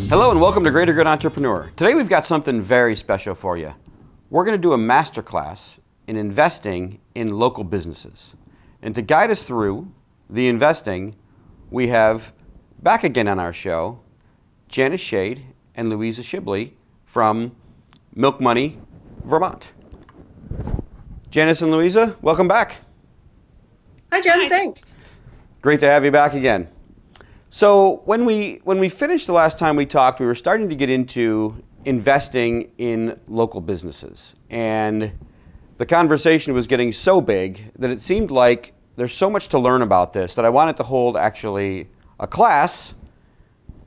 Hello and welcome to Greater Good Entrepreneur. Today we've got something very special for you. We're going to do a masterclass in investing in local businesses. And to guide us through the investing, we have back again on our show, Janice and Louisa Schibli from Milk Money, Vermont. Janice and Louisa, welcome back. Hi, Jim. Thanks. Great to have you back again. So when we finished the last time we talked, we were starting to get into investing in local businesses. And the conversation was getting so big that it seemed like there's so much to learn about this that I wanted to hold actually a class,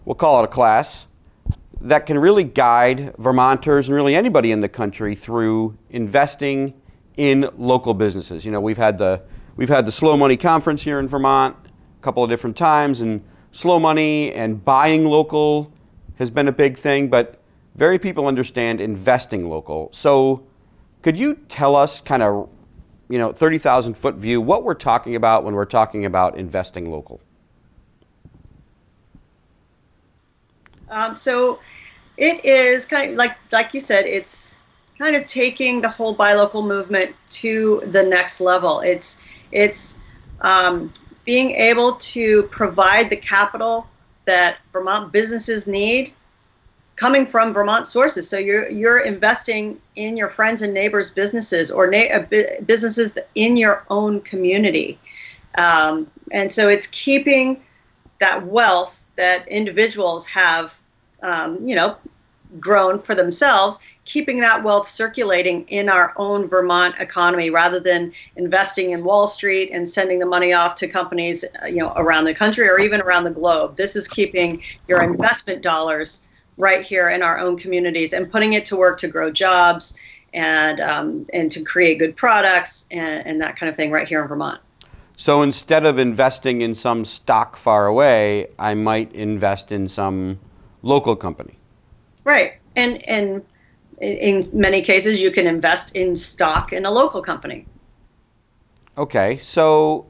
we'll call it a class, that can really guide Vermonters and really anybody in the country through investing in local businesses. You know, we've had the Slow Money Conference here in Vermont a couple of different times, and slow money and buying local has been a big thing, but very people understand investing local. So could you tell us kind of, 30,000 foot view, what we're talking about when we're talking about investing local? So it is kind of like you said, it's kind of taking the whole buy local movement to the next level. It's being able to provide the capital that Vermont businesses need coming from Vermont sources. So you're investing in your friends and neighbors' businesses or businesses in your own community. And so it's keeping that wealth that individuals have, grown for themselves, keeping that wealth circulating in our own Vermont economy rather than investing in Wall Street and sending the money off to companies, around the country or even around the globe. This is keeping your investment dollars right here in our own communities and putting it to work to grow jobs and to create good products and that kind of thing right here in Vermont. So instead of investing in some stock far away, I might invest in some local company. Right. And in many cases, you can invest in stock in a local company. Okay. So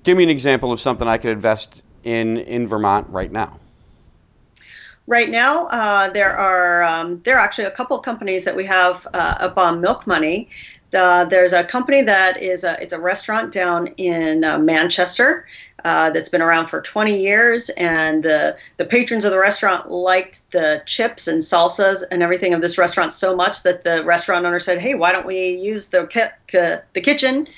give me an example of something I could invest in Vermont right now. Right now, there are actually a couple of companies that we have up on Milk Money. There's a company that it's a restaurant down in Manchester that's been around for 20 years, and the patrons of the restaurant liked the chips and salsas and everything of this restaurant so much that the restaurant owner said, "Hey, why don't we use the kitchen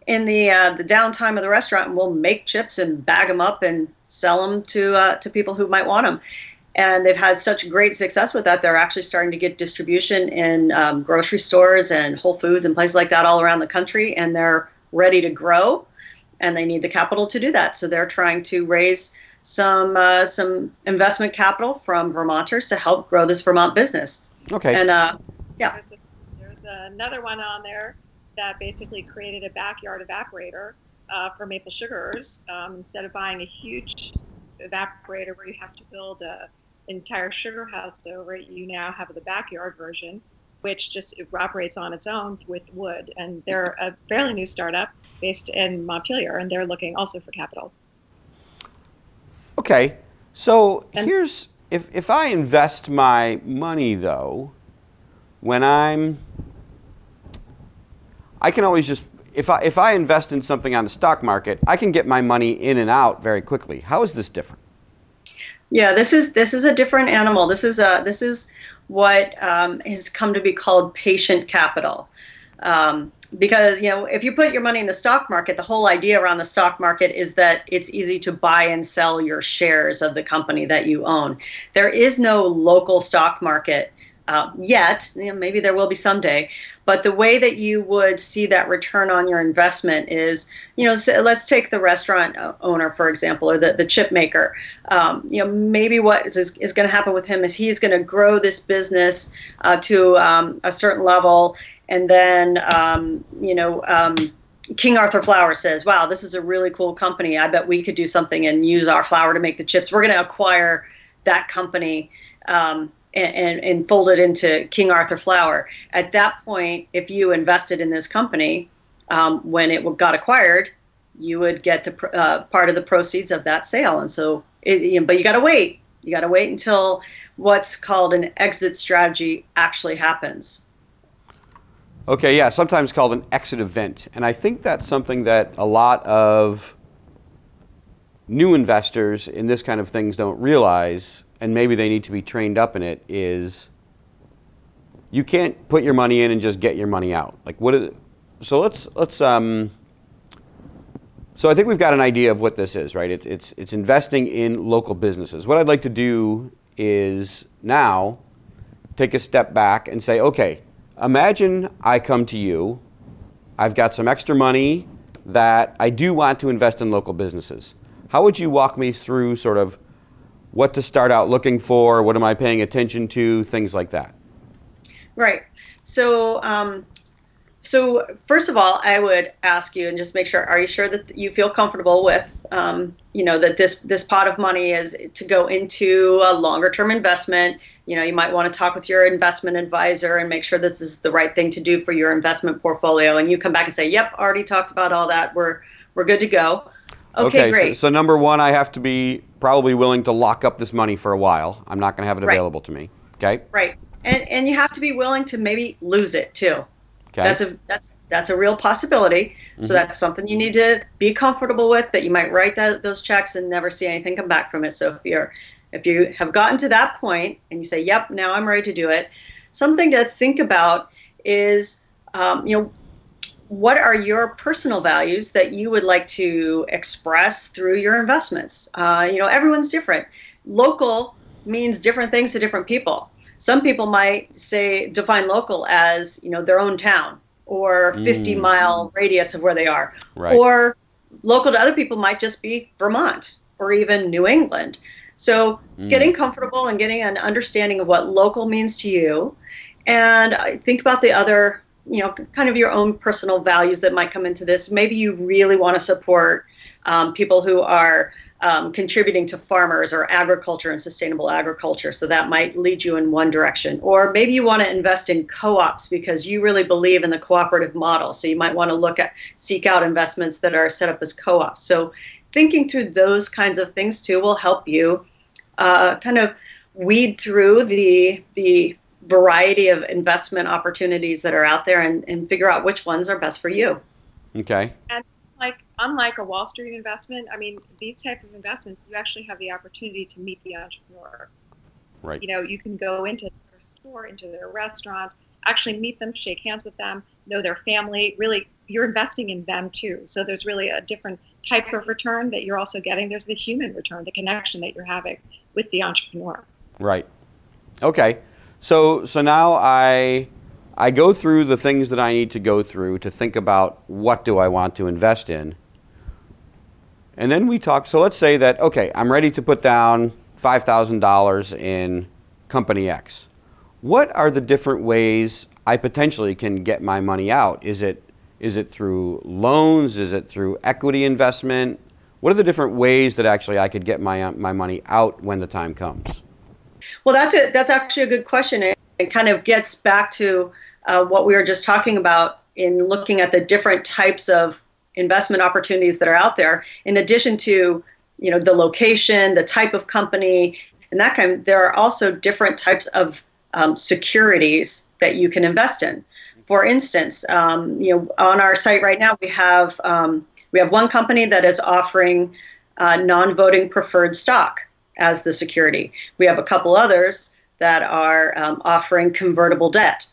in the downtime of the restaurant, and we'll make chips and bag them up and sell them to people who might want them." And they've had such great success with that. They're actually starting to get distribution in grocery stores and Whole Foods and places like that all around the country. And they're ready to grow, and they need the capital to do that. So they're trying to raise some investment capital from Vermonters to help grow this Vermont business. Okay. And yeah, there's another one on there that basically created a backyard evaporator for maple sugars. Instead of buying a huge evaporator where you have to build a entire sugar house over it, you now have the backyard version, which just evaporates on its own with wood. And they're a fairly new startup based in Montpelier, and they're looking also for capital. Okay, so here's, if I invest my money though, when I can always just, if I invest in something on the stock market, I can get my money in and out very quickly. How is this different? Yeah, this is a different animal. This is what has come to be called patient capital. Because, if you put your money in the stock market, the whole idea around the stock market is that it's easy to buy and sell your shares of the company that you own. There is no local stock market yet. Maybe there will be someday. But the way that you would see that return on your investment is, so let's take the restaurant owner, for example, or the chip maker. Maybe what is going to happen with him is he's going to grow this business to a certain level. And then, King Arthur Flour says, wow, this is a really cool company. I bet we could do something and use our flour to make the chips. We're going to acquire that company and fold it into King Arthur Flour. At that point, if you invested in this company, when it got acquired, you would get the part of the proceeds of that sale. And so But you got to wait. You got to wait until what's called an exit strategy actually happens. Okay, yeah, sometimes called an exit event. And I think that's something that a lot of new investors in this kind of things don't realize, and maybe they need to be trained up in it, is you can't put your money in and just get your money out. Like so I think we've got an idea of what this is, right? It's investing in local businesses. What I'd like to do is now take a step back and say, okay, imagine I come to you, I've got some extra money that I do want to invest in local businesses. How would you walk me through sort of what to start out looking for, what am I paying attention to, things like that? Right. So first of all, I would ask you and just make sure, are you sure that you feel comfortable with, that this pot of money is to go into a longer term investment? You might want to talk with your investment advisor and make sure this is the right thing to do for your investment portfolio. And you come back and say, yep, already talked about all that. We're good to go. Okay, great. So number one, I have to be probably willing to lock up this money for a while. I'm not going to have it available to me. Okay. Right. And you have to be willing to maybe lose it too. Okay. That's a real possibility. Mm-hmm. So that's something you need to be comfortable with, that you might write those checks and never see anything come back from it. So if you have gotten to that point and you say, yep, now I'm ready to do it, something to think about is, what are your personal values that you would like to express through your investments? Everyone's different. Local means different things to different people. Some people might define local as, their own town or 50-mile radius of where they are. Right. Or local to other people might just be Vermont or even New England. So getting comfortable and getting an understanding of what local means to you, and think about the other, kind of your own personal values that might come into this. Maybe you really want to support people who are contributing to farmers or agriculture and sustainable agriculture. So that might lead you in one direction. Or maybe you want to invest in co-ops because you really believe in the cooperative model. So you might want to seek out investments that are set up as co-ops. So thinking through those kinds of things too will help you kind of weed through the variety of investment opportunities that are out there and figure out which ones are best for you. Okay. And unlike a Wall Street investment, these type of investments, you actually have the opportunity to meet the entrepreneur. Right. You can go into their store, into their restaurant, actually meet them, shake hands with them, know their family. Really, you're investing in them too. So there's really a different type of return that you're also getting. There's the human return, the connection that you're having with the entrepreneur. Right. Okay. So now I go through the things that I need to go through to think about what do I want to invest in. And then we talk, so let's say that, okay, I'm ready to put down $5,000 in company X. What are the different ways I potentially can get my money out? Is it through loans? Is it through equity investment? What are the different ways that actually I could get my money out when the time comes? Well, that's actually a good question. It kind of gets back to what we were just talking about in looking at the different types of investment opportunities that are out there. In addition to, the location, the type of company, and that kind, there are also different types of securities that you can invest in. For instance, on our site right now, we have one company that is offering non-voting preferred stock as the security. We have a couple others that are offering convertible debt.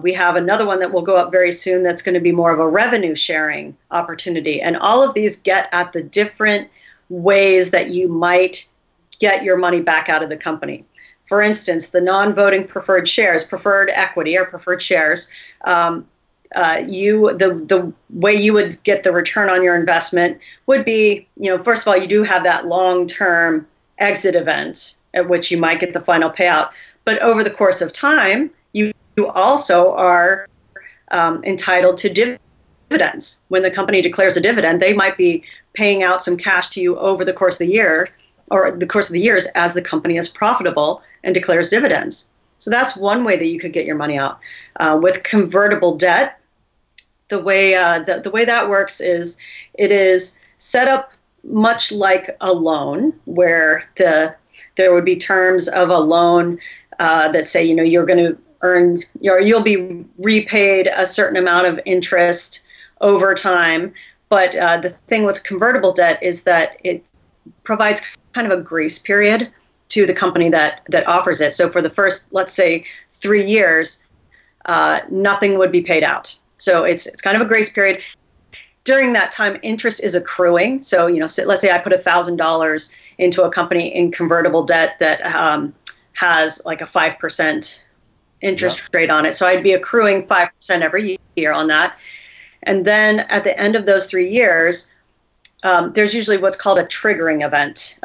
We have another one that will go up very soon that's going to be more of a revenue sharing opportunity. And all of these get at the different ways that you might get your money back out of the company. For instance, the non-voting preferred shares, preferred equity or preferred shares, the way you would get the return on your investment would be, first of all, you do have that long-term exit event at which you might get the final payout. But over the course of time, you also are entitled to dividends. When the company declares a dividend, they might be paying out some cash to you over the course of the year or the course of the years as the company is profitable and declares dividends. So that's one way that you could get your money out. With convertible debt, the way that works is it is set up much like a loan, where there would be terms of a loan that say, you're going to earn, you'll be repaid a certain amount of interest over time. But the thing with convertible debt is that it provides kind of a grace period to the company that offers it. So for the first, let's say, 3 years, nothing would be paid out. So it's kind of a grace period. During that time, interest is accruing. So, let's say I put $1,000 into a company in convertible debt that has like a 5% interest rate on it. So I'd be accruing 5% every year on that. And then at the end of those 3 years, there's usually what's called a triggering event.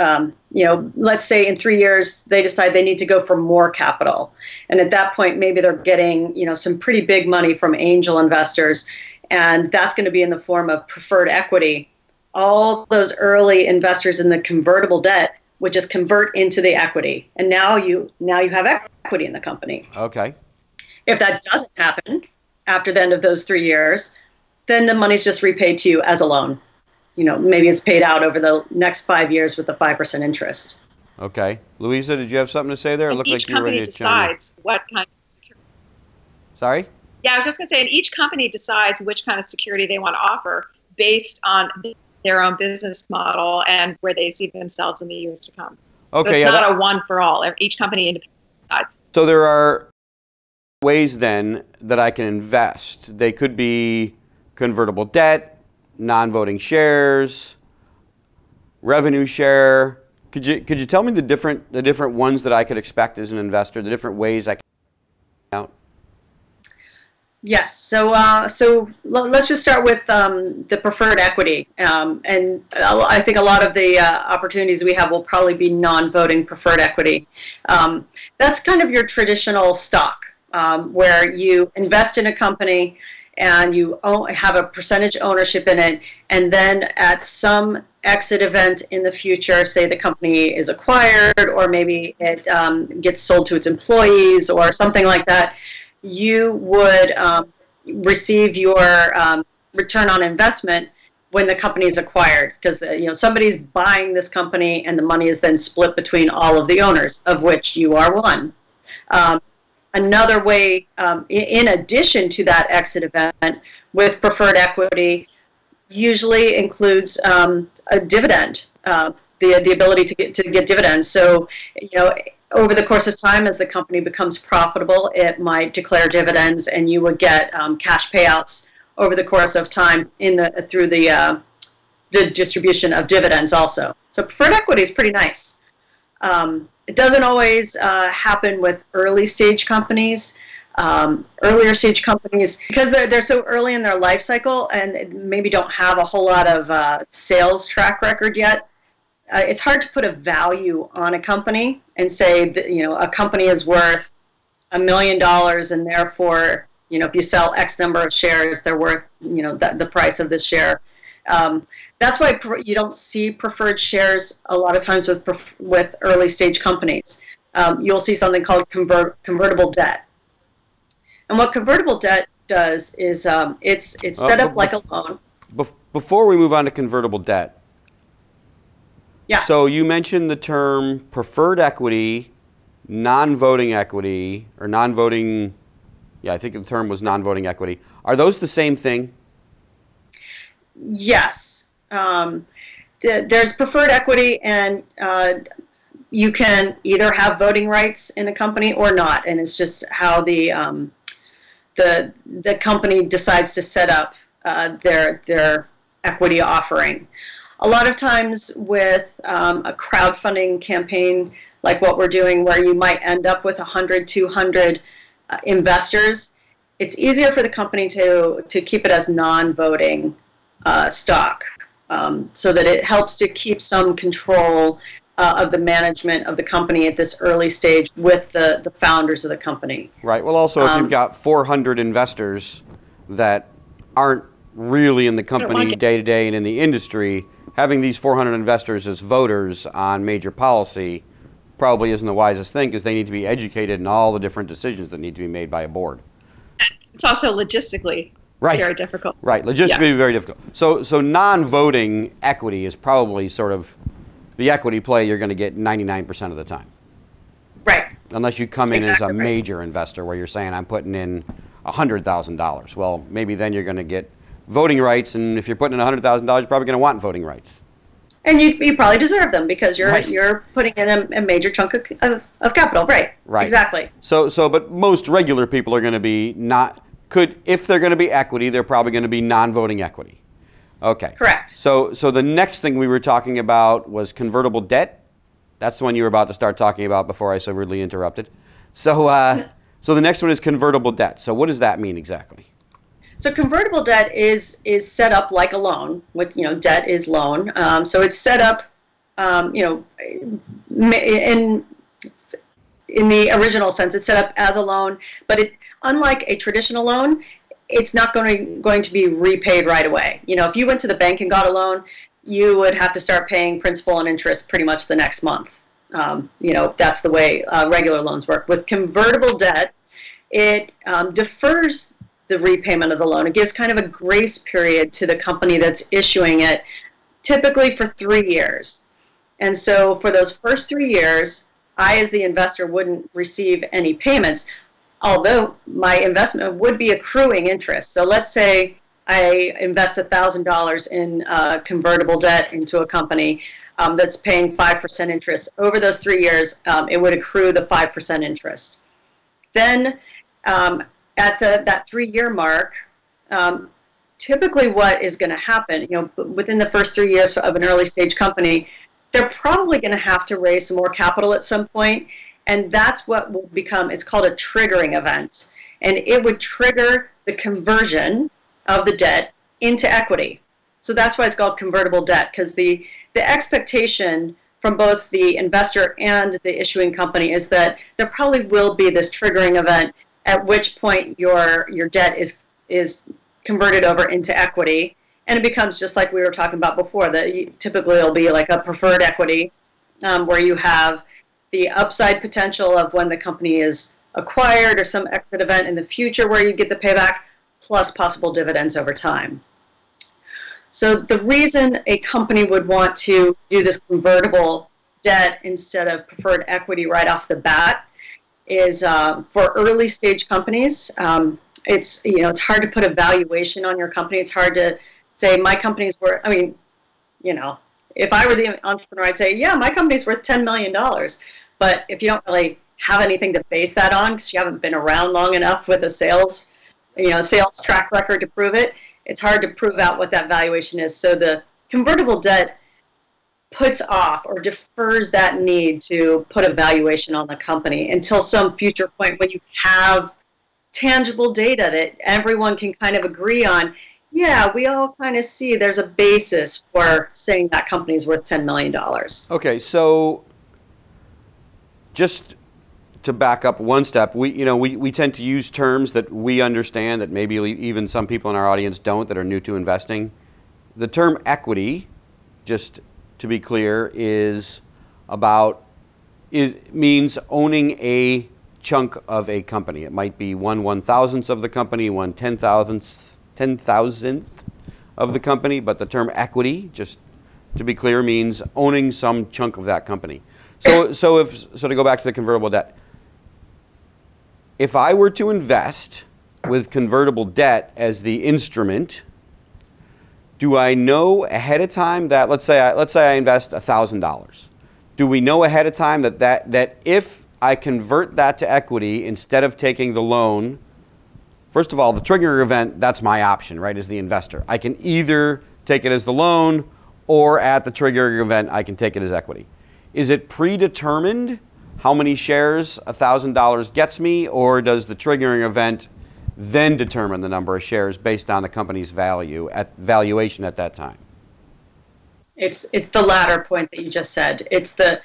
Let's say in 3 years, they decide they need to go for more capital. And at that point, maybe they're getting, some pretty big money from angel investors. And that's going to be in the form of preferred equity. All those early investors in the convertible debt would just convert into the equity. And now you have equity in the company. Okay. If that doesn't happen after the end of those 3 years, then the money's just repaid to you as a loan. Maybe it's paid out over the next 5 years with the 5% interest. Okay. Louisa, did you have something to say there? It looked like you were ready to chime in. Each company decides what kind of security. Sorry? Yeah, I was just going to say, and each company decides which kind of security they want to offer based on their own business model and where they see themselves in the years to come. Okay, so it's not a one for all. Each company independently decides. So there are ways then that I can invest. They could be convertible debt, non-voting shares, revenue share. Could you tell me the different ones that I could expect as an investor, the different ways I can out? Yes. So let's just start with the preferred equity. And I think a lot of the opportunities we have will probably be non-voting preferred equity. That's kind of your traditional stock, where you invest in a company and you have a percentage ownership in it. And then at some exit event in the future, say the company is acquired or maybe it gets sold to its employees or something like that, you would receive your return on investment when the company is acquired, because somebody's buying this company and the money is then split between all of the owners, of which you are one. Another way, in addition to that exit event with preferred equity, usually includes a dividend, the ability to get dividends. So, over the course of time, as the company becomes profitable, it might declare dividends, and you would get cash payouts over the course of time through the distribution of dividends also. So preferred equity is pretty nice. It doesn't always happen with early stage companies. Earlier stage companies, because they're so early in their life cycle and maybe don't have a whole lot of sales track record yet. It's hard to put a value on a company and say that, a company is worth $1 million and therefore, if you sell X number of shares, they're worth, the price of this share. That's why you don't see preferred shares a lot of times with early stage companies. You'll see something called convertible debt. And what convertible debt does is it's set up like a loan. Before we move on to convertible debt, yeah. So you mentioned the term preferred equity, non-voting equity, or non-voting, I think the term was non-voting equity. Are those the same thing? Yes. There's preferred equity, and you can either have voting rights in a company or not, and it's just how the company decides to set up their equity offering. A lot of times with a crowdfunding campaign like what we're doing, where you might end up with 100, 200 investors, it's easier for the company to keep it as non-voting stock, so that it helps to keep some control of the management of the company at this early stage with the founders of the company. Right. Well, also, if you've got 400 investors that aren't really in the company day to day and in the industry, having these 400 investors as voters on major policy probably isn't the wisest thing, because they need to be educated in all the different decisions that need to be made by a board. It's also logistically Right. very difficult. Right. Logistically very difficult. So non-voting equity is probably sort of the equity play you're going to get 99% of the time. Right. Unless you come in Exactly as a right. major investor where you're saying, I'm putting in $100,000. Well, maybe then you're going to get voting rights, and if you're putting in $100,000, you're probably going to want voting rights. And you probably deserve them because Right. you're putting in a major chunk of capital. Right. Right. Exactly. But most regular people are going to be if they're going to be equity, they're probably going to be non-voting equity. Okay. Correct. So the next thing we were talking about was convertible debt. That's the one you were about to start talking about before I so rudely interrupted. So the next one is convertible debt. So what does that mean exactly? So convertible debt is set up like a loan. With debt is loan. So it's set up, in the original sense, it's set up as a loan. But unlike a traditional loan, it's not going to be repaid right away. If you went to the bank and got a loan, you would have to start paying principal and interest pretty much the next month. That's the way regular loans work. With convertible debt, it defers the repayment of the loan. It gives kind of a grace period to the company that's issuing it, typically for 3 years. And so for those first 3 years, I, as the investor, wouldn't receive any payments, although my investment would be accruing interest. So let's say I invest $1,000 in convertible debt into a company that's paying 5% interest. Over those 3 years, it would accrue the 5% interest. Then at that 3-year mark, typically what is going to happen, within the first 3 years of an early stage company, they're probably going to have to raise some more capital at some point, and that's what will become, it's called a triggering event. And it would trigger the conversion of the debt into equity. So that's why it's called convertible debt, because the expectation from both the investor and the issuing company is that there probably will be this triggering event at which point your debt is converted over into equity, and it becomes just like we were talking about before, that typically it'll be like a preferred equity where you have the upside potential of when the company is acquired or some exit event in the future where you get the payback, plus possible dividends over time. So the reason a company would want to do this convertible debt instead of preferred equity right off the bat is for early stage companies, it's hard to put a valuation on your company. It's hard to say my company's worth, if I were the entrepreneur, I'd say, yeah, my company's worth $10 million. But if you don't really have anything to base that on, because you haven't been around long enough with a sales track record to prove it, it's hard to prove out what that valuation is. So the convertible debt puts off or defers that need to put a valuation on the company until some future point when you have tangible data that everyone can kind of agree on. Yeah, we all kind of see there's a basis for saying that company's worth $10 million. Okay, so just to back up one step, we tend to use terms that we understand that maybe even some people in our audience don't, that are new to investing. The term equity, just to be clear, means owning a chunk of a company. It might be 1/1000th of the company, 1/10,000th of the company, but the term equity, just to be clear, means owning some chunk of that company. So to go back to the convertible debt, if I were to invest with convertible debt as the instrument, do I know ahead of time that, let's say I invest $1,000, do we know ahead of time that if I convert that to equity instead of taking the loan, first of all, the trigger event, that's my option, right, as the investor. I can either take it as the loan, or at the trigger event, I can take it as equity. Is it predetermined how many shares $1,000 gets me, or does the triggering event then determine the number of shares based on the company's valuation at that time? It's the latter point that you just said. It's the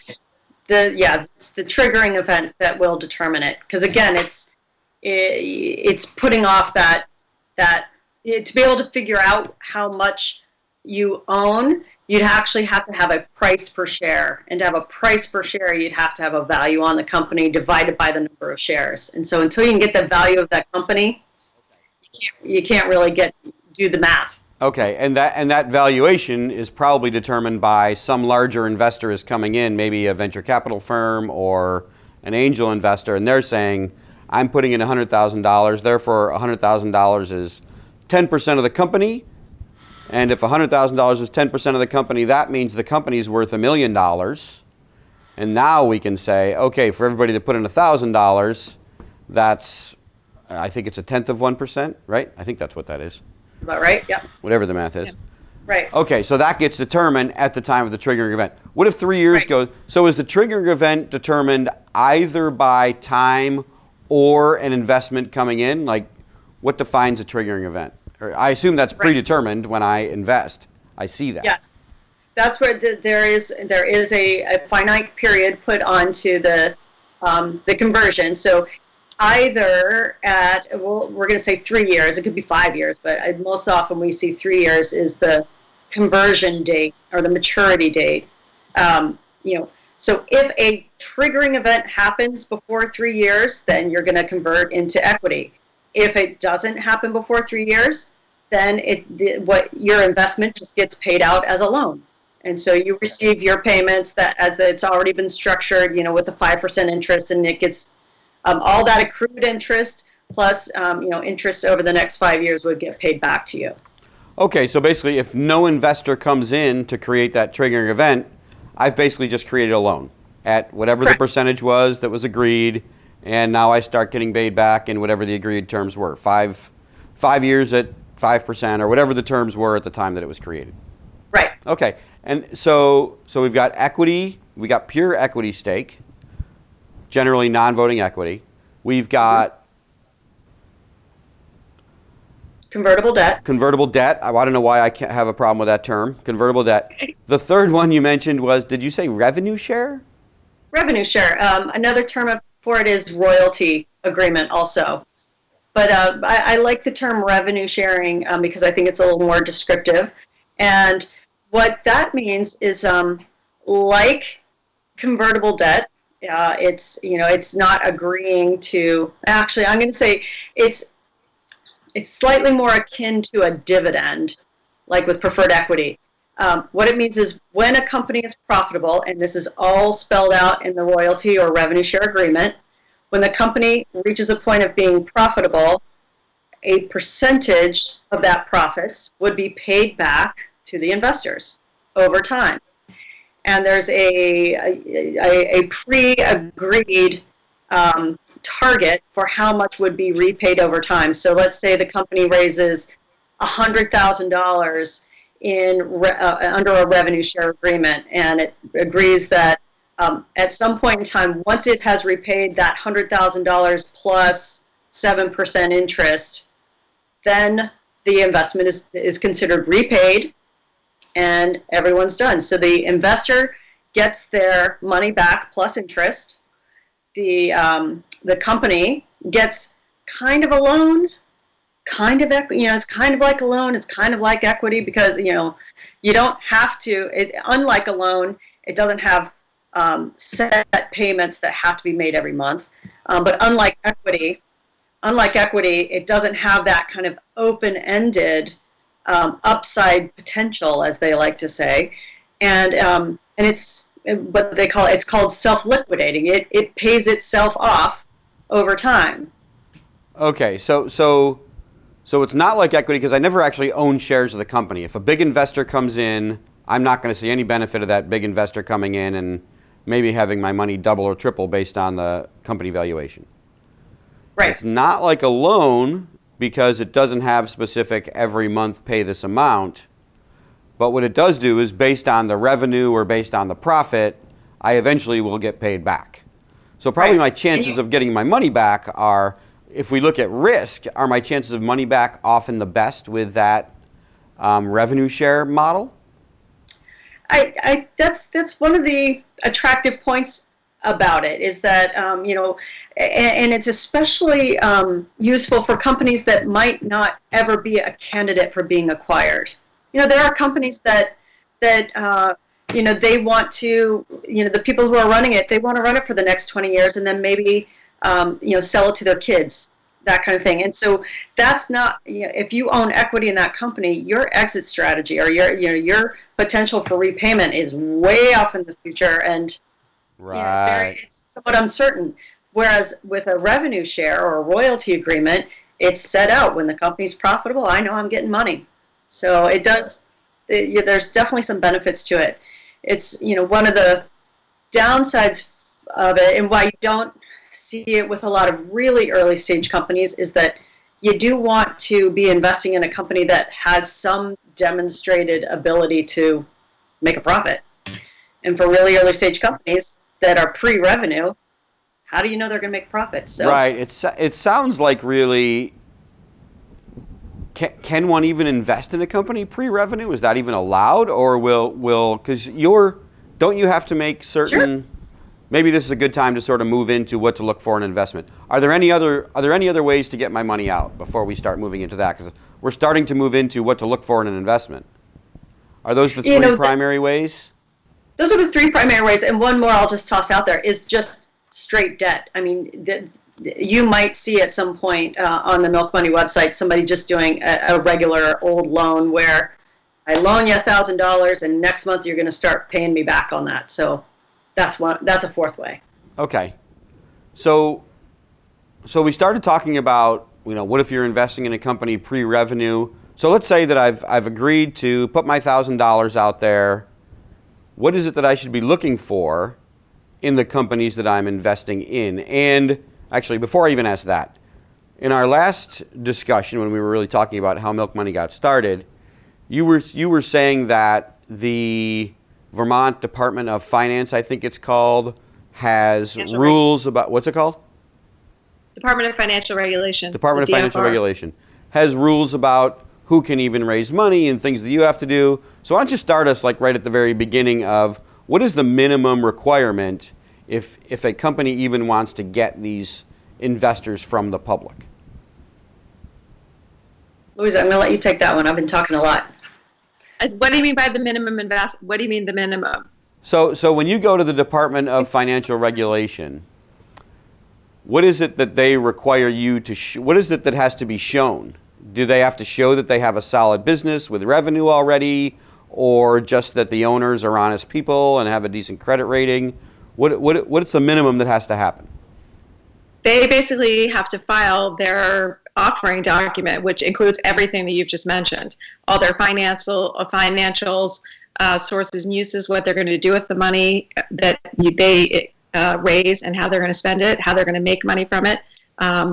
triggering event that will determine it. Because again, it's putting off that to be able to figure out how much you own, you'd actually have to have a price per share. And to have a price per share, you'd have to have a value on the company divided by the number of shares. And so until you can get the value of that company, you you can't really do the math. Okay, and that valuation is probably determined by some larger investor is coming in, maybe a venture capital firm or an angel investor, and they're saying, I'm putting in $100,000, therefore $100,000 is 10% of the company, and if $100,000 is 10% of the company, that means the company's worth $1 million, and now we can say, okay, for everybody that put in $1,000, that's, I think it's 1/10%, right? I think that's what that is. About right? Yeah. Whatever the math is. Yeah. Right. Okay, so that gets determined at the time of the triggering event. What if 3 years go? So is the triggering event determined either by time or an investment coming in? Like, what defines a triggering event? Or I assume that's predetermined when I invest. I see that. Yes. That's where there is a finite period put onto the conversion. So either we're going to say 3 years, it could be 5 years, but most often we see 3 years is the conversion date or the maturity date. So if a triggering event happens before 3 years, then you're going to convert into equity. If it doesn't happen before 3 years, then what your investment just gets paid out as a loan. And so you receive your payments as it's already been structured, with the 5% interest, and it gets all that accrued interest plus, interest over the next 5 years would get paid back to you. Okay, so basically if no investor comes in to create that triggering event, I've basically just created a loan at whatever the percentage was that was agreed, and now I start getting paid back in whatever the agreed terms were, 5 years at 5% or whatever the terms were at the time that it was created. Right. Okay, and so we've got equity, we got pure equity stake, generally non-voting equity. We've got convertible debt. Convertible debt. I want to know why I can't have a problem with that term. Convertible debt. The third one you mentioned was, did you say revenue share? Revenue share. Another term for it is royalty agreement also. But I like the term revenue sharing because I think it's a little more descriptive. And what that means is like convertible debt, it's not agreeing to, actually I'm going to say it's slightly more akin to a dividend, like with preferred equity. What it means is when a company is profitable, and this is all spelled out in the royalty or revenue share agreement, when the company reaches a point of being profitable, a percentage of that profits would be paid back to the investors over time. And there's a pre-agreed target for how much would be repaid over time. So let's say the company raises $100,000 under a revenue share agreement, and it agrees that at some point in time, once it has repaid that $100,000 plus 7% interest, then the investment is considered repaid, and everyone's done. So the investor gets their money back plus interest. The company gets kind of a loan, kind of equity. It's kind of like a loan. It's kind of like equity because you don't have to. Unlike a loan, it doesn't have set payments that have to be made every month. But unlike equity, it doesnn't have that kind of open-ended upside potential, as they like to say, and it's what they call it's called self-liquidating. It pays itself off over time. Okay, so it's not like equity because I never actually own shares of the company. If a big investor comes in, I'm not going to see any benefit of that big investor coming in and maybe having my money double or triple based on the company valuation. Right. It's not like a loan because it doesn't have specific every month pay this amount. But what it does do is based on the revenue or based on the profit, I eventually will get paid back. So probably my chances of getting my money back are, if we look at risk, are my chances of money back often the best with that revenue share model? That's one of the attractive points about it is that, and it's especially useful for companies that might not ever be a candidate for being acquired. There are companies that they want to, the people who are running it, they want to run it for the next 20 years and then maybe, sell it to their kids. that kind of thing. And so that's not, if you own equity in that company, your exit strategy or your potential for repayment is way off in the future, and it's somewhat uncertain. Whereas with a revenue share or a royalty agreement, it's set out when the company's profitable. I know I'm getting money, so it does. There's definitely some benefits to it. It's one of the downsides of it, and why you don't see it with a lot of really early stage companies, is that you do want to be investing in a company that has some demonstrated ability to make a profit. And for really early stage companies that are pre-revenue, how do you know they're going to make a profit? So, right. It sounds like really, can one even invest in a company pre-revenue? Is that even allowed, or because don't you have to make certain? Sure. Maybe this is a good time to sort of move into what to look for in investment. Are there any other ways to get my money out before we start moving into that? Because we're starting to move into what to look for in an investment. Are those the three primary ways? Those are the three primary ways, and one more I'll just toss out there is just straight debt. I mean, you might see at some point on the Milk Money website somebody just doing a regular old loan where I loan you $1,000 and next month you're going to start paying me back on that. So that's a fourth way. Okay. So we started talking about, what if you're investing in a company pre-revenue? So let's say that I've agreed to put my $1,000 out there. What is it that I should be looking for in the companies that I'm investing in? And actually, before I even ask that, in our last discussion when we were really talking about how Milk Money got started, you were saying that the Vermont Department of Finance, I think it's called, has rules about, what's it called? Department of Financial Regulation. Department of Financial Regulation has rules about who can even raise money and things that you have to do. So why don't you start us right at the very beginning of what is the minimum requirement if a company even wants to get these investors from the public? Louisa, I'm going to let you take that one. I've been talking a lot. What do you mean by the minimum What do you mean the minimum? So when you go to the Department of Financial Regulation, what is it that they require you to what is it that has to be shown? Do they have to show that they have a solid business with revenue already, or just that the owners are honest people and have a decent credit rating? What's the minimum that has to happen? They basically have to file their offering document, which includes everything that you've just mentioned, all their financials, sources and uses, what they're going to do with the money that they raise and how they're going to spend it, how they're going to make money from it,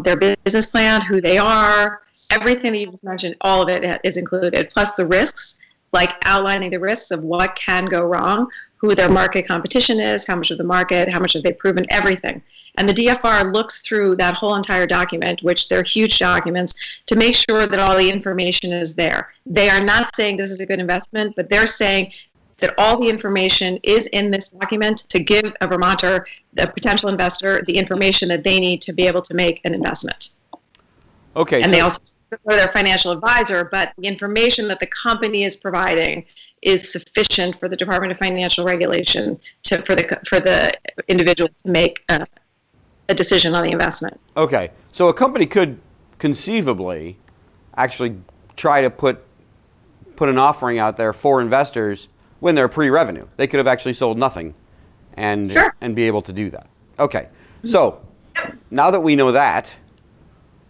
their business plan, who they are, everything that you just mentioned, all of it is included, plus the risks, like outlining the risks of what can go wrong, who their market competition is, how much of the market, how much have they proven, everything. And the DFR looks through that whole entire document, which they're huge documents, to make sure that all the information is there. They are not saying this is a good investment, but they're saying that all the information is in this document to give a Vermonter, a potential investor, the information that they need to be able to make an investment. Okay. And they also for their financial advisor, but the information that the company is providing is sufficient for the Department of Financial Regulation for the individual to make a decision on the investment. Okay, so a company could conceivably actually try to put an offering out there for investors when they're pre-revenue. They could have actually sold nothing and be able to do that. Okay, so now that we know that,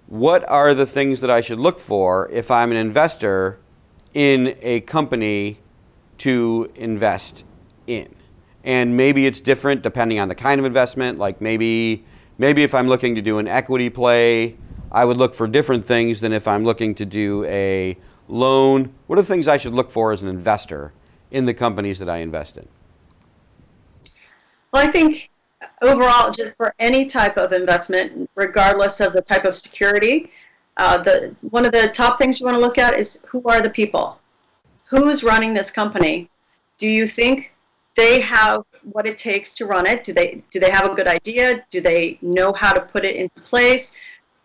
what are the things that I should look for if I'm an investor in a company to invest in? And maybe it's different depending on the kind of investment. Like maybe if I'm looking to do an equity play, I would look for different things than if I'm looking to do a loan. What are the things I should look for as an investor in the companies that I invest in? Well, I think overall, just for any type of investment, regardless of the type of security, one of the top things you want to look at is who are the people? Who's running this company? Do you think they have what it takes to run it? Do they have a good idea? Do they know how to put it into place?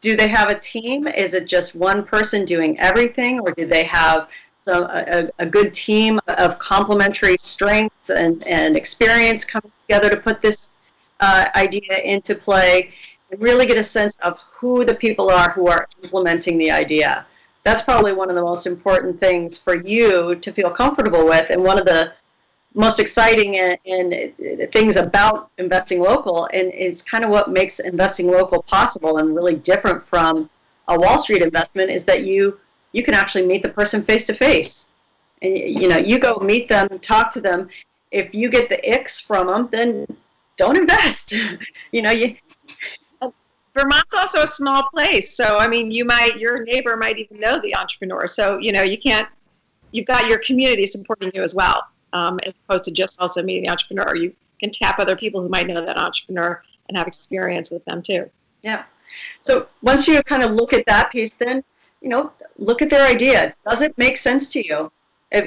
Do they have a team? Is it just one person doing everything, or do they have a good team of complementary strengths and experience coming together to put this idea into play? and really get a sense of who the people are who are implementing the idea. That's probably one of the most important things for you to feel comfortable with, and one of the most exciting and things about investing local, and is kind of what makes investing local possible and really different from a Wall Street investment, is that you can actually meet the person face to face. And you go meet them, talk to them. If you get the icks from them, then don't invest. Vermont's also a small place, so I mean, your neighbor might even know the entrepreneur. So you've got your community supporting you as well, as opposed to just also meeting the entrepreneur. You can tap other people who might know that entrepreneur and have experience with them too. Yeah. So once you kind of look at that piece, then look at their idea. Does it make sense to you?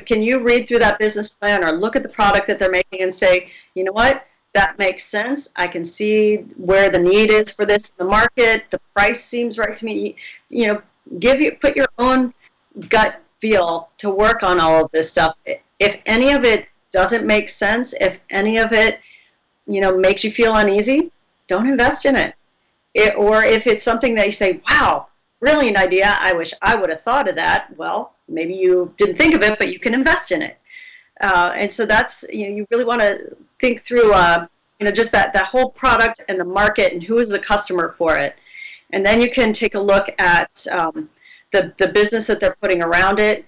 Can you read through that business plan or look at the product that they're making and say, you know what? That makes sense. I can see where the need is for this in the market. The price seems right to me. Put your own gut feel to work on all of this stuff. If any of it doesn't make sense, if any of it, makes you feel uneasy, don't invest in it. Or if it's something that you say, wow, brilliant idea, I wish I would have thought of that. Well, maybe you didn't think of it, but you can invest in it. And so that's, you really want to think through, just that whole product and the market and who is the customer for it. And then you can take a look at the business that they're putting around it.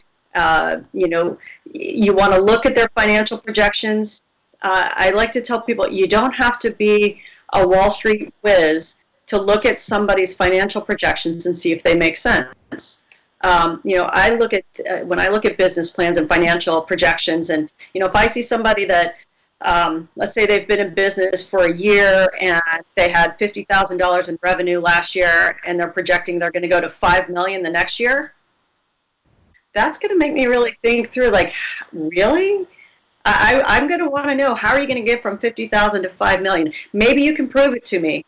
You want to look at their financial projections. I like to tell people you don't have to be a Wall Street whiz to look at somebody's financial projections and see if they make sense. I look at when I look at business plans and financial projections, and if I see somebody that, let's say they've been in business for a year and they had $50,000 in revenue last year, and they're projecting they're going to go to $5 million the next year, that's going to make me really think through. Like, really? I'm going to want to know, how are you going to get from $50,000 to $5 million? Maybe you can prove it to me,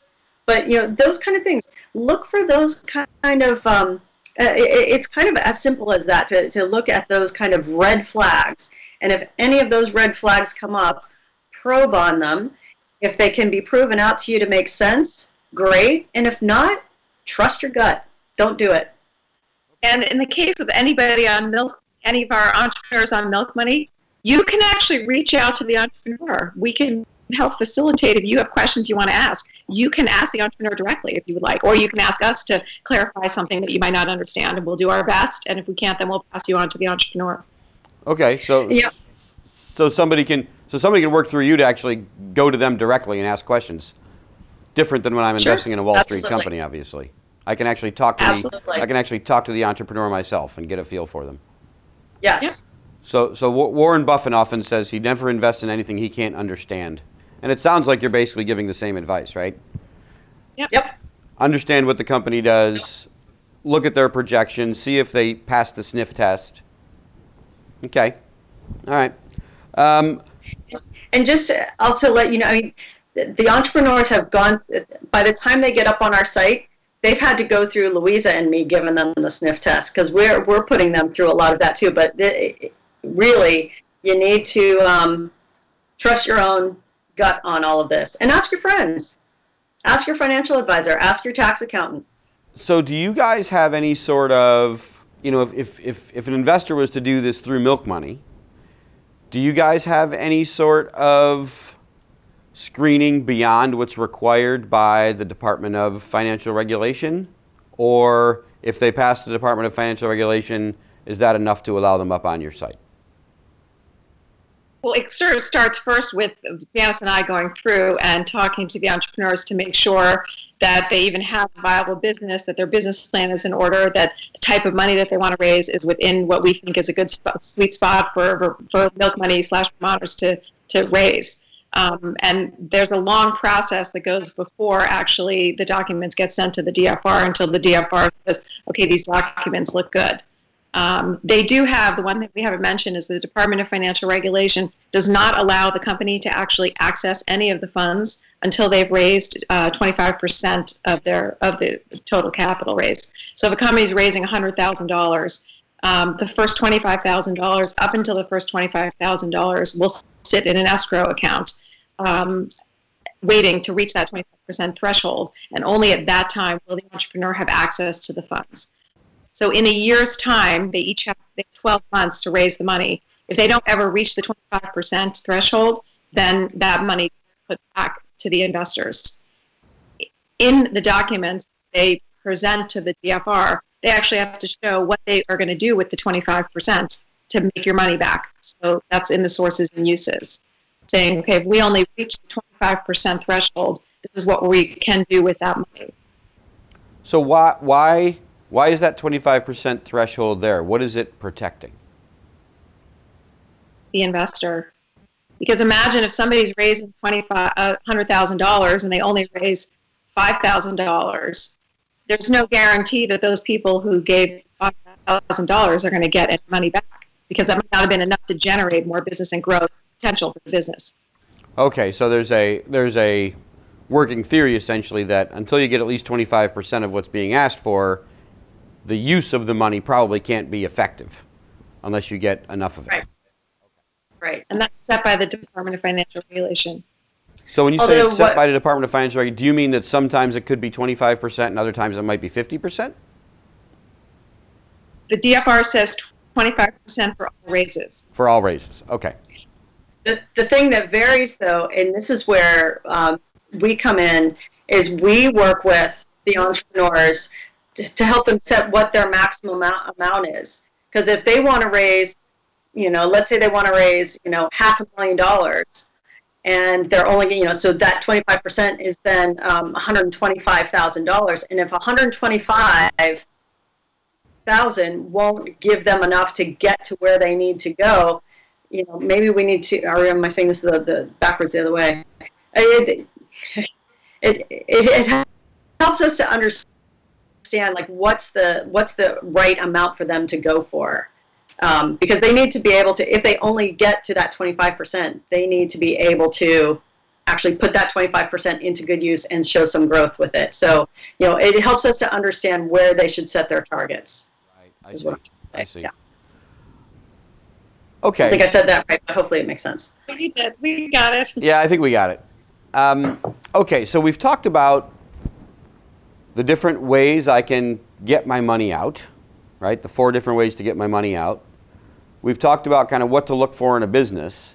but those kind of things. Look for those kind of. It's kind of as simple as that, to look at those kind of red flags. And if any of those red flags come up, probe on them. If they can be proven out to you to make sense, great. And if not, trust your gut. Don't do it. And in the case of anybody on any of our entrepreneurs on Milk Money, you can actually reach out to the entrepreneur. We can help facilitate. If you have questions you want to ask, you can ask the entrepreneur directly if you would like, or you can ask us to clarify something that you might not understand, and we'll do our best. And if we can't, then we'll pass you on to the entrepreneur. Okay, so somebody can work through you to actually go to them directly and ask questions. Different than when I'm investing in a Wall Street company, obviously. I can actually talk to the entrepreneur myself and get a feel for them. Yes. Yep. So Warren Buffett often says he never invests in anything he can't understand. And it sounds like you're basically giving the same advice, right? Yep. Understand what the company does, look at their projections, see if they pass the sniff test. Okay. All right. And just also let you know, the entrepreneurs have gone, by the time they get up on our site, they've had to go through Louisa and me giving them the sniff test, because we're putting them through a lot of that too. But really, you need to trust your own gut on all of this, and ask your friends, ask your financial advisor, ask your tax accountant. So do you guys have any sort of, if an investor was to do this through Milk Money, do you guys have any sort of screening beyond what's required by the Department of Financial Regulation? Or if they pass the Department of Financial Regulation, is that enough to allow them up on your site? Well, it sort of starts first with Janice and I going through and talking to the entrepreneurs to make sure that they even have a viable business, that their business plan is in order, that the type of money that they want to raise is within what we think is a good sweet spot for Milk Money / Vermonters to raise. And there's a long process that goes before actually the documents get sent to the DFR until the DFR says, okay, these documents look good. They do have, the one that we haven't mentioned is the Department of Financial Regulation does not allow the company to actually access any of the funds until they've raised 25% of the total capital raised. So if a company is raising $100,000, the first $25,000, up until the first $25,000 will sit in an escrow account. waiting to reach that 25% threshold, and only at that time will the entrepreneur have access to the funds. So in a year's time, they each have 12 months to raise the money. If they don't ever reach the 25% threshold, then that money is put back to the investors. In the documents they present to the DFR, they actually have to show what they are going to do with the 25% to make your money back. So that's in the sources and uses, saying, okay, if we only reach the 25% threshold, this is what we can do with that money. So why is that 25% threshold there? What is it protecting? The investor. Because imagine if somebody's raising $100,000 and they only raise $5,000, there's no guarantee that those people who gave $5,000 are going to get any money back, because that might not have been enough to generate more business and growth potential for the business. Okay, so there's a working theory essentially that until you get at least 25% of what's being asked for, the use of the money probably can't be effective unless you get enough of it. Right. Right. And that's set by the Department of Financial Regulation. So when you say it's set by the Department of Financial Regulation, do you mean that sometimes it could be 25% and other times it might be 50%? The DFR says 25% for all raises. For all raises, okay. The thing that varies, though, and this is where we come in, is we work with the entrepreneurs to help them set what their maximum amount is. Because if they want to raise, let's say they want to raise, $500,000, and they're only, so that 25% is then $125,000. And if $125,000 won't give them enough to get to where they need to go, maybe we need to, or am I saying this the backwards the other way? It helps us to understand, like, what's the right amount for them to go for. Because they need to be able to, if they only get to that 25%, they need to be able to actually put that 25% into good use and show some growth with it. So, it helps us to understand where they should set their targets. Right, I see. Yeah. Okay. I think I said that right, but hopefully it makes sense. We did. We got it. Yeah, I think we got it. Okay, so we've talked about the different ways I can get my money out, right? The 4 different ways to get my money out. We've talked about kind of what to look for in a business.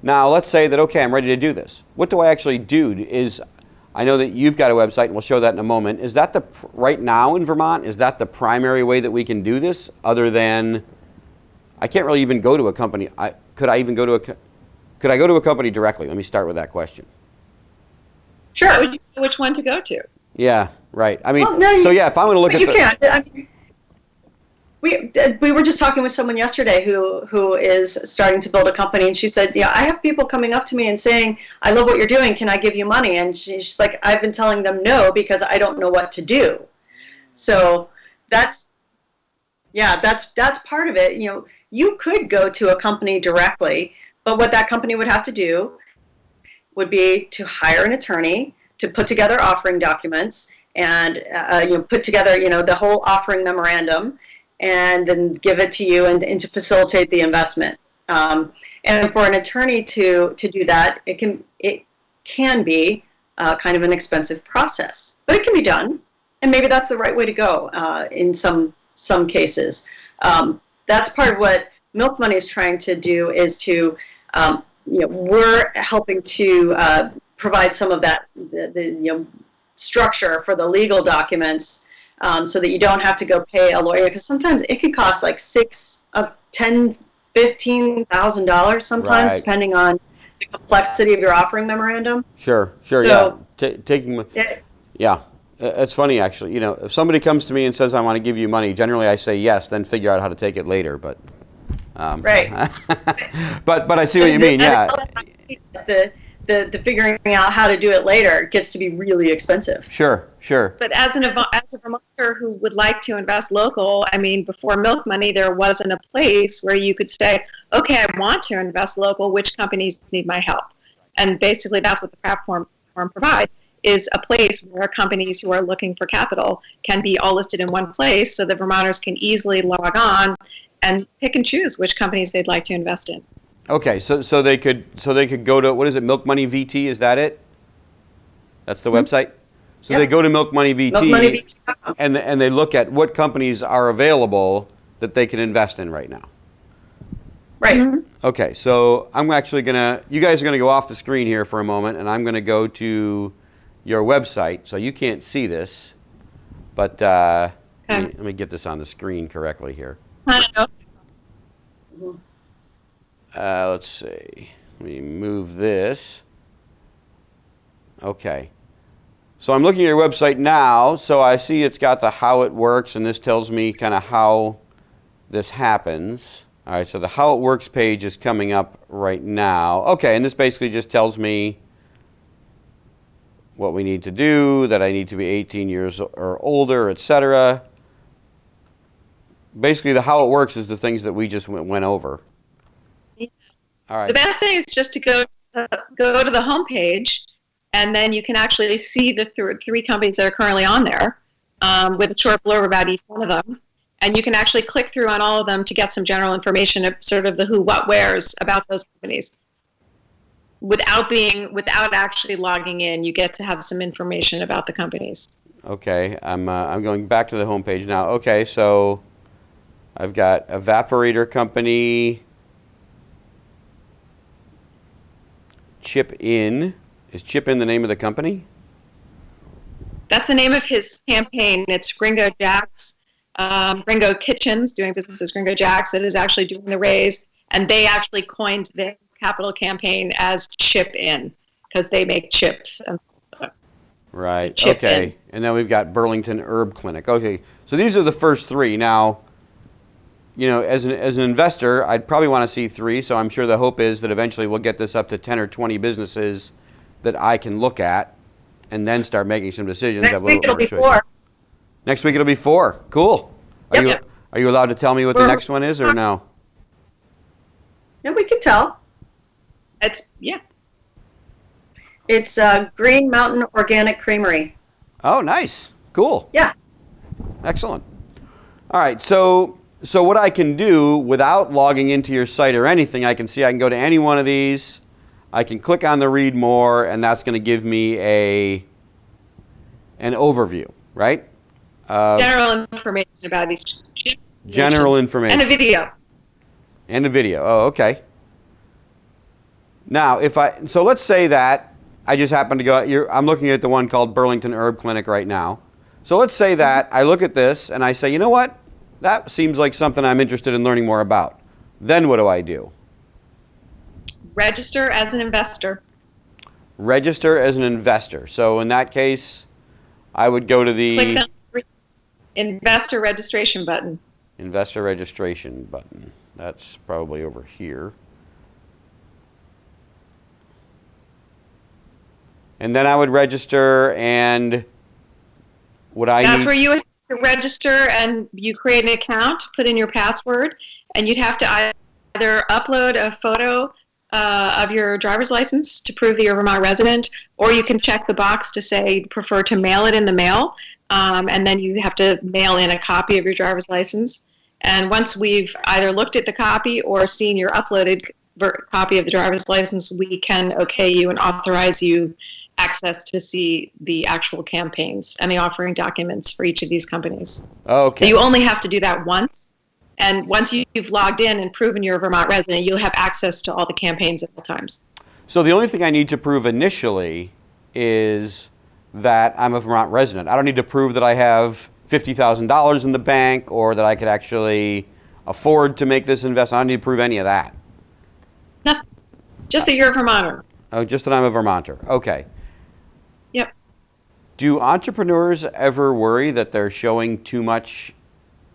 Now, let's say that, okay, I'm ready to do this. What do I actually do? I know that you've got a website, and we'll show that in a moment. Is that right now in Vermont, is that the primary way that we can do this, other than, I can't really even go to a company. Could I go to a company directly? Let me start with that question. Sure. Would you know which one to go to? Yeah, right. I mean, well, so yeah, if I want to look at you can. I mean, we were just talking with someone yesterday who is starting to build a company, and she said, I have people coming up to me and saying, I love what you're doing, can I give you money? And she's like, I've been telling them no because I don't know what to do. So that's part of it. You could go to a company directly, but what that company would have to do would be to hire an attorney to put together offering documents and put together the whole offering memorandum, and then give it to you and to facilitate the investment. And for an attorney to do that, it can be kind of an expensive process, but it can be done, and maybe that's the right way to go in some cases. That's part of what Milk Money is trying to do, is to we're helping to provide some of that the structure for the legal documents, so that you don't have to go pay a lawyer, because sometimes it can cost like $15,000 sometimes, right, depending on the complexity of your offering memorandum. Sure, so, yeah. It's funny, actually. If somebody comes to me and says, I want to give you money, generally I say yes, then figure out how to take it later. But right. but I see what you mean. Yeah. The figuring out how to do it later gets to be really expensive. Sure. But as a Vermonter who would like to invest local, I mean, before Milk Money, there wasn't a place where you could say, okay, I want to invest local, which companies need my help? And basically that's what the platform provides, is a place where companies who are looking for capital can be all listed in one place, so that Vermonters can easily log on and pick and choose which companies they'd like to invest in. Okay, so they could go to, what is it, Milk Money VT, is that it? That's the website? So Yep. they go to Milk Money VT, MilkMoneyVT.com. and they look at what companies are available that they can invest in right now. Right. Okay, so I'm actually you guys are gonna go off the screen here for a moment, and I'm gonna go to your website. So you can't see this, but let me get this on the screen correctly here. Let's see. Let me move this. Okay. So I'm looking at your website now. So I see it's got the how it works, and this tells me kind of how this happens. All right, so the how it works page is coming up right now. Okay, and this basically just tells me what we need to do, that I need to be 18 years or older, etc. Basically, the how it works is the things that we just went over. All right. The best thing is just to go to the home page, and then you can actually see the three companies that are currently on there with a short blurb about each one of them. And you can actually click through on all of them to get some general information of sort of the who, what, wheres about those companies. Without actually logging in, you get to have some information about the companies. Okay, I'm going back to the home page now. Okay, so I've got Evaporator Company, Chip In. Is Chip In the name of the company? That's the name of his campaign. It's Gringo Jack's. Gringo Kitchens, doing business as Gringo Jack's, that is actually doing the raise, and they actually coined their capital campaign as Chip In because they make chips. Right. Chip okay. In. And then we've got Burlington Herb Clinic. Okay. So these are the first three. Now, as an investor, I'd probably want to see 3. So I'm sure the hope is that eventually we'll get this up to 10 or 20 businesses that I can look at, and then start making some decisions. Next week it'll be 4. Next week it'll be 4. Cool. Are you allowed to tell me what the next one is, or no? No, we can tell. It's Green Mountain Organic Creamery. Oh, nice. Cool. Yeah. Excellent. All right. So what I can do without logging into your site or anything, I can go to any one of these. I can click on the read more, and that's going to give me an overview, right? General information about each. General information. And a video. And a video. Oh, okay. Now, so let's say that I just happen to go, I'm looking at the one called Burlington Herb Clinic right now. So let's say that I look at this and I say, you know what? That seems like something I'm interested in learning more about. Then what do I do? Register as an investor. Register as an investor. So in that case, I would go to the Click on the investor registration button. Investor registration button. That's probably over here. And then I would register, and That's where you would register, and you create an account, put in your password, and you'd have to either upload a photo of your driver's license to prove that you're a Vermont resident, or you can check the box to say you'd prefer to mail it in the mail, and then you have to mail in a copy of your driver's license. And once we've either looked at the copy or seen your uploaded copy of the driver's license, we can okay you and authorize you access to see the actual campaigns and the offering documents for each of these companies. Okay. So you only have to do that once. And once you've logged in and proven you're a Vermont resident, you'll have access to all the campaigns at all times. So the only thing I need to prove initially is that I'm a Vermont resident. I don't need to prove that I have $50,000 in the bank or that I could actually afford to make this investment. I don't need to prove any of that. Nothing. Just that you're a Vermonter. Oh, just that I'm a Vermonter. Okay. Yep. Do entrepreneurs ever worry that they're showing too much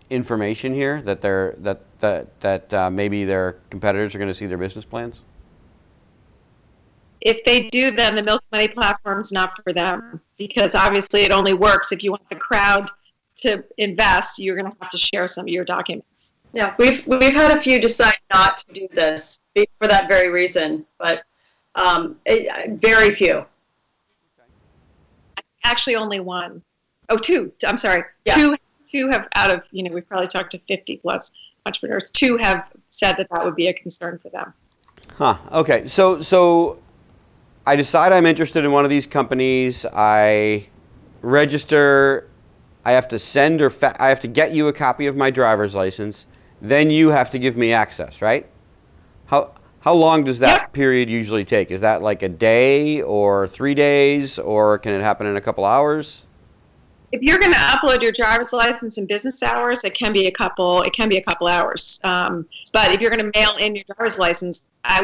information here, that maybe their competitors are going to see their business plans? If they do, then the Milk Money platform's not for them, because obviously it only works if you want the crowd to invest. You're going to have to share some of your documents. Yeah, we've had a few decide not to do this for that very reason, but very few. Actually, only one. Oh, 2. I'm sorry. Yeah. Two have out of, we've probably talked to 50 plus entrepreneurs. 2 have said that would be a concern for them. Huh. Okay. So I decide I'm interested in one of these companies. I register. I have to send I have to get you a copy of my driver's license. Then you have to give me access, right? How long does that period usually take? Is that like a day or 3 days, or can it happen in a couple hours? If you're going to upload your driver's license in business hours, it can be a couple hours. But if you're going to mail in your driver's license,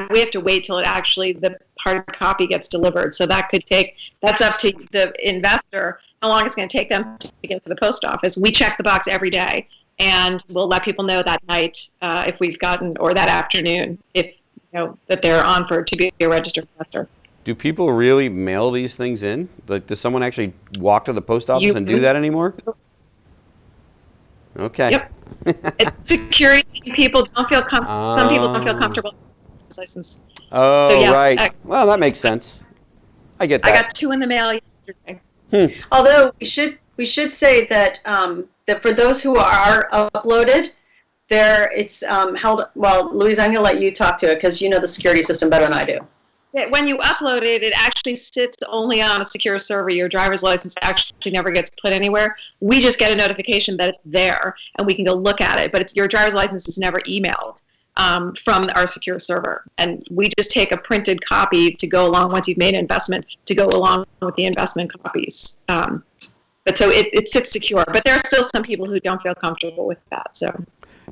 we have to wait till the hard copy gets delivered. So that's up to the investor how long it's going to take them to get to the post office. We check the box every day, and we'll let people know that night if we've gotten, or that afternoon if that they're on to be a registered investor. Do people really mail these things in? Like, does someone actually walk to the post office and do that anymore? Okay. Yep. It's security. Some people don't feel comfortable with license. Oh, so, yes, right. Well, that makes sense. I get that. I got 2 in the mail yesterday. Although we should say that that for those who are uploaded, it's held. Well, Louisa, I'm going to let you talk to it because you know the security system better than I do. When you upload it, it actually sits only on a secure server. Your driver's license actually never gets put anywhere. We just get a notification that it's there, and we can go look at it. But your driver's license is never emailed from our secure server. And we just take a printed copy to go along, once you've made an investment, to go along with the investment copies. But so it sits secure. But there are still some people who don't feel comfortable with that. So.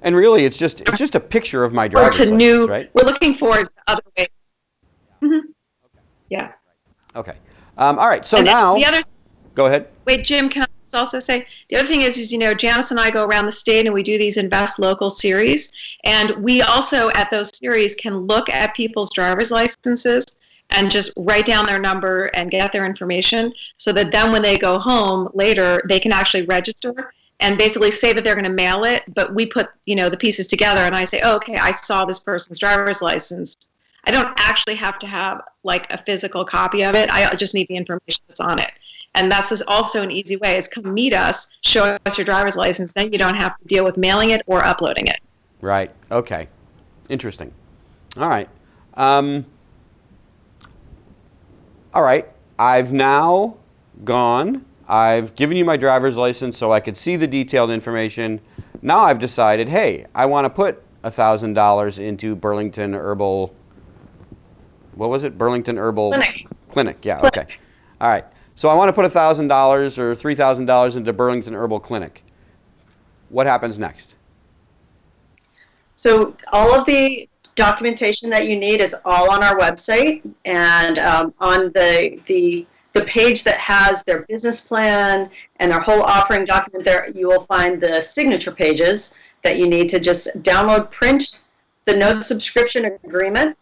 And really, it's just a picture of my driver's license, right? We're looking forward to other ways. Mm-hmm. Yeah. Okay. All right. So now, go ahead. Wait, Jim, can I also say, the other thing is, Janice and I go around the state and we do these Invest Local series. And we also, at those series, can look at people's driver's licenses and just write down their number and get their information so that then when they go home later, they can actually register and basically say that they're going to mail it. But we put, the pieces together and I say, oh, okay, I saw this person's driver's license. I don't actually have to have like a physical copy of it. I just need the information that's on it. And that's also an easy way, is come meet us, show us your driver's license, then you don't have to deal with mailing it or uploading it. Right. Okay. Interesting. All right. All right. I've now gone. I've given you my driver's license so I could see the detailed information. Now I've decided, hey, I want to put $1,000 into Burlington Herbal. What was it? Burlington Herbal Clinic. Yeah. Clinic. Okay. All right. So I want to put $1,000 or $3,000 into Burlington Herbal Clinic. What happens next? So all of the documentation that you need is all on our website, and on the page that has their business plan and their whole offering document there, you will find the signature pages that you need to just download, print the note subscription agreement.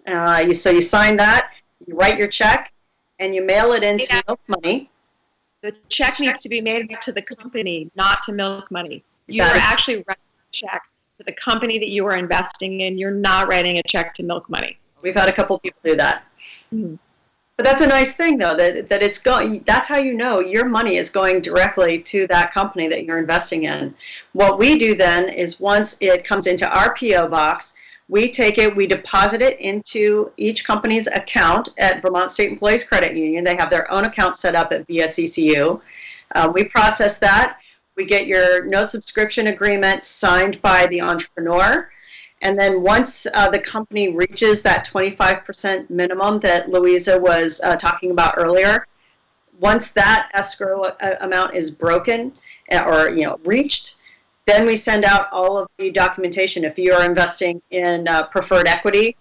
So you sign that, you write your check, and you mail it into Milk Money. The check needs to be made to the company, not to Milk Money. You are actually writing a check to the company that you are investing in. You're not writing a check to Milk Money. We've had a couple people do that. Mm-hmm. But that's a nice thing, though, that it's going. That's how you know your money is going directly to that company that you're investing in. What we do then is, once it comes into our P.O. box, we take it, we deposit it into each company's account at Vermont State Employees Credit Union. They have their own account set up at VSECU. We process that. We get your no subscription agreement signed by the entrepreneur. And then once the company reaches that 25% minimum that Louisa was talking about earlier, once that escrow amount is broken or reached, then we send out all of the documentation. If you are investing in preferred equity,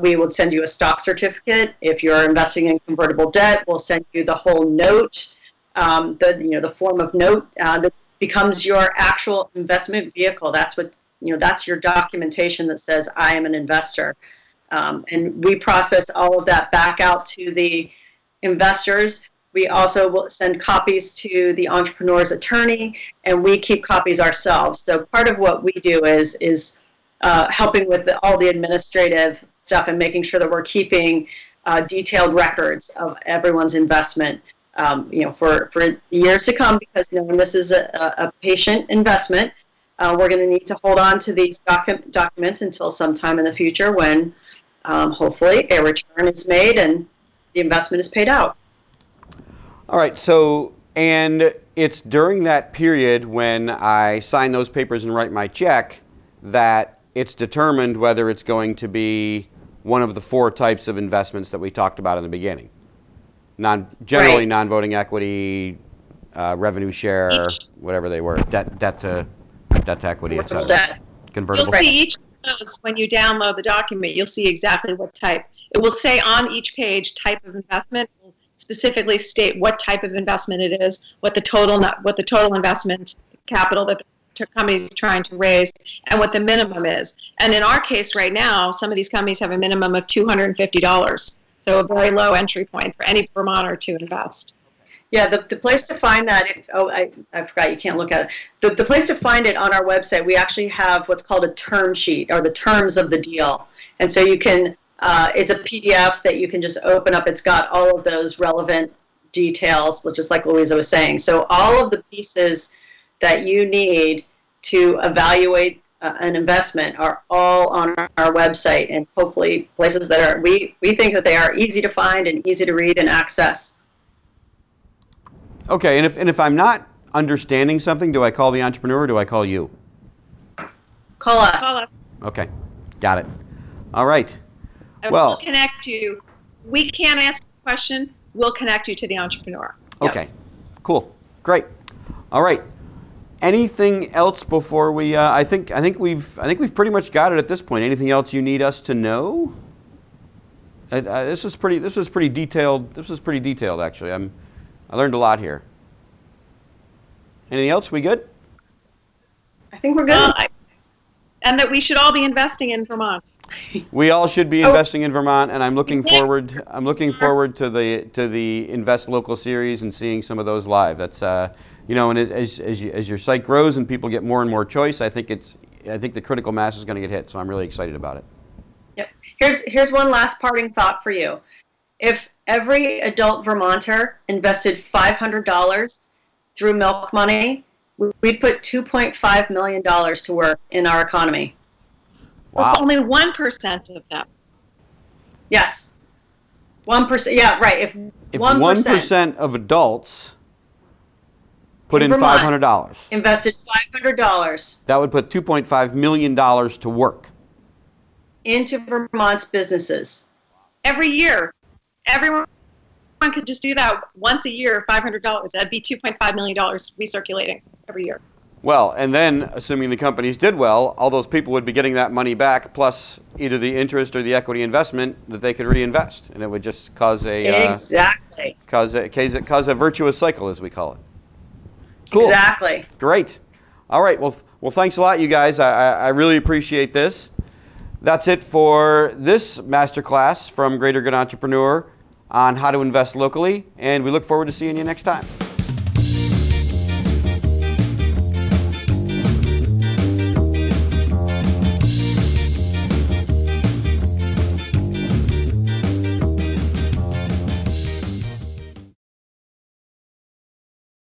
we will send you a stock certificate. If you're investing in convertible debt, we'll send you the whole note, the form of note that becomes your actual investment vehicle. That's what that's your documentation that says I am an investor. And we process all of that back out to the investors. We also will send copies to the entrepreneur's attorney, and we keep copies ourselves. So part of what we do is helping with all the administrative stuff and making sure that we're keeping detailed records of everyone's investment, for years to come. Because when this is a patient investment, we're going to need to hold on to these documents until sometime in the future when hopefully a return is made and the investment is paid out. All right, so, and it's during that period when I sign those papers and write my check that it's determined whether it's going to be one of the 4 types of investments that we talked about in the beginning. Generally Right. non-voting equity, revenue share, whatever they were, debt to equity, et Convertible cetera. debt. Convertible. You'll see each of those when you download the document. You'll see exactly what type. It will say on each page type of investment. It will specifically state what type of investment it is, what the total investment capital that the company is trying to raise, and what the minimum is. And in our case right now, some of these companies have a minimum of $250. So a very low entry point for any Vermonter to invest. Yeah, the place to find that, I forgot you can't look at it. The place to find it on our website, we actually have what's called a term sheet, or the terms of the deal. And so you can, it's a PDF that you can just open up. It's got all of those relevant details, just like Louisa was saying. So all of the pieces that you need to evaluate an investment are all on our website, and hopefully places that are, we think that they are easy to find and easy to read and access. Okay, and if I'm not understanding something, do I call the entrepreneur or do I call you? Call us. Call us. Okay, got it. All right. And Well- we'll connect you. We can't answer the question. We'll connect you to the entrepreneur. Okay, cool, great. All right. Anything else before we? I think we've pretty much got it at this point. Anything else you need us to know? This was pretty detailed. This was pretty detailed, actually. I learned a lot here. Anything else? We good? I think we're good. And that we should all be investing in Vermont. We all should be investing in Vermont, and I'm looking forward. I'm looking forward to the Invest Local series and seeing some of those live. That's you know, and as your site grows and people get more and more choice, I think the critical mass is going to get hit. So I'm really excited about it. Yep. Here's one last parting thought for you. If every adult Vermonter invested $500 through Milk Money, we'd put $2.5 million to work in our economy. Wow. Only 1% of them. Yes. 1%. Yeah, right. If 1% of adults put in Vermont $500, invested $500 that would put $2.5 million to work. into Vermont's businesses. Every year. Everyone could just do that once a year, $500. That'd be $2.5 million recirculating every year. Well, and then, assuming the companies did well, all those people would be getting that money back, plus either the interest or the equity investment that they could reinvest, and it would just cause a Exactly. cause a virtuous cycle, as we call it. Cool. Exactly. Great. All right. Well, thanks a lot, you guys. I really appreciate this. That's it for this masterclass from Greater Good Entrepreneur on how to invest locally, and we look forward to seeing you next time.